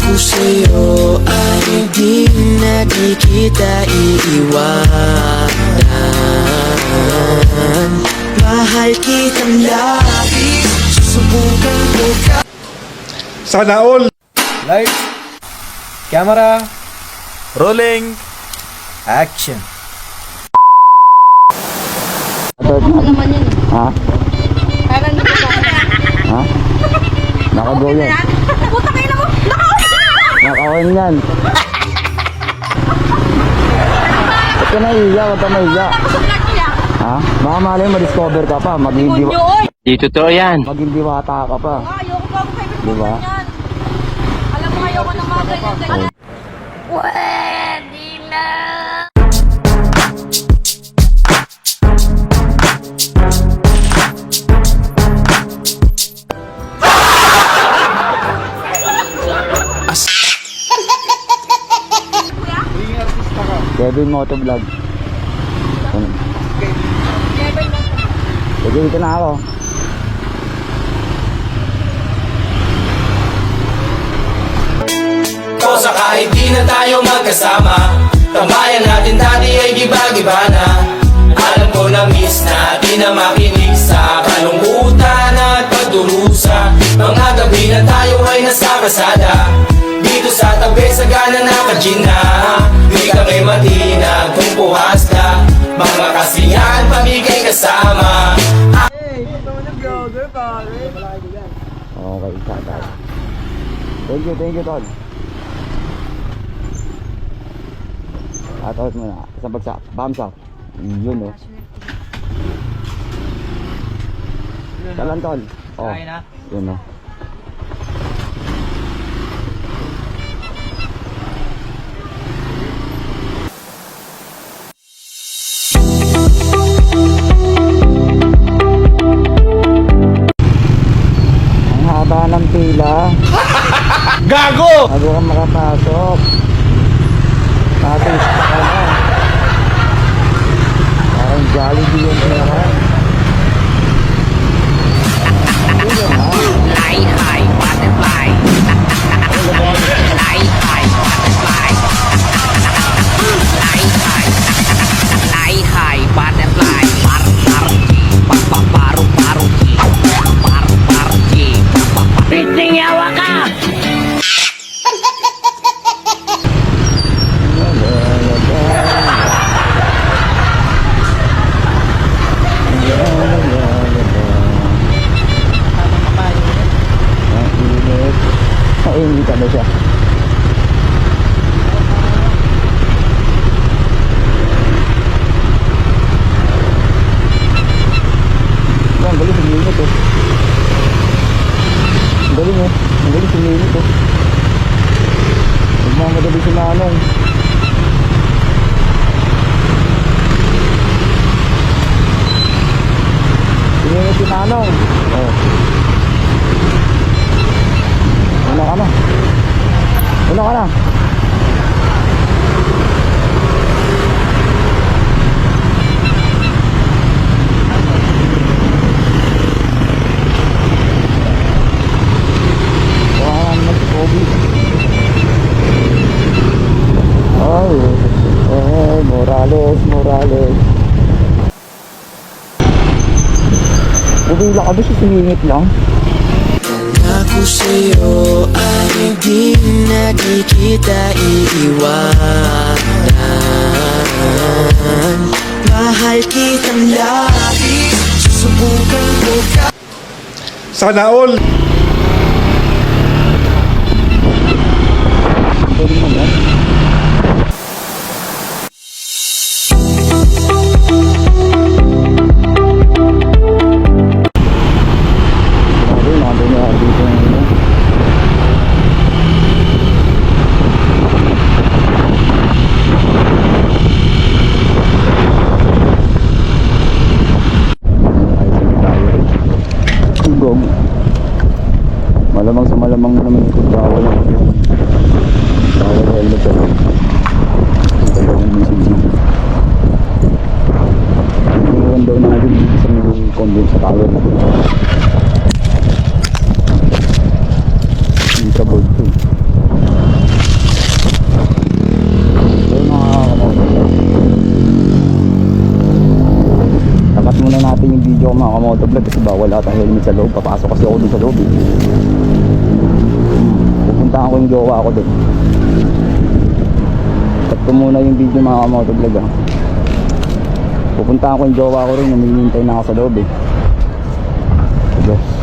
Ako sa'yo ay di na di kita iiwanan. Mahal kitang labis, susubukan ko ka. Sana all! Lights, camera, Rolling! action. Ano naman yun? Ha? Parang hindi ko Ha? Nakago yan. Puta kayo na mo! Nakaon yan. Ba't ka naiiya? Ba't ka naiiya? Ha? Baka malay ma-discover ka pa. Maging Di totoo yan. diwata ka pa. Ayoko pa ako kayo Diba? yan. Alam mo, ayoko ng mga ganyan. Pwede na! Kevin Motovlog. Sige, dito na ako. Kosa kahit di na tayo magkasama, tambayan natin dati ay giba-giba na. Alam ko na miss natin na makinig sa kalungkutan at pagdurusa. Mga gabi na tayo ay nasa kasada, dito sa tabi sa gana naka-gin na. Di kami matinag kung puhas na, mga kasiyahan pamigay kasama. Okay, tatay. Thank you, Tol. Out mo na. Isang bagsak. Bamsak. Yun, oh. Talan, Tol. Oh, yun, oh. Ang haba ng pila. Gago! Bago ka makapasok. Nakataste ka na. Parang Jollibee yung pera. Fly high, butterfly. Fly high, butterfly. Fly high. Fly high, butterfly. Paru-paru-ji. Paru-paru-ji. Piting yawa ka! Hindi ka na siya. Ang galing sumilit, oh. Ang galing, oh. Ang galing sumilit, oh. Nagmamadali si Manong. Sumilit si Manong. Oh. Ano ka na? Ano ka na? Wala naman si Kobe. Ay, Morales. Bubila ka ba siya sumingit lang? Ako sa'yo ay di na di kita iiwanan. Mahal kitang labis, susubukan ko ka. Sana all! Pwede mo yan? Malamang sa malamang naman ito bawal helmet sa rin. Iniwan daw natin sa mga convent sa tower na hindi ka board to. muna natin yung video ko mga kamotovlog kasi bawal ata helmet sa loob. Papasok kasi ako dun sa loob eh. Pupuntahan ko yung jowa ko dun. Cut ko muna yung video mga kamotovlog ah. Pupuntahan ko yung jowa ko rin, namihintay na ako sa loob eh. Yes.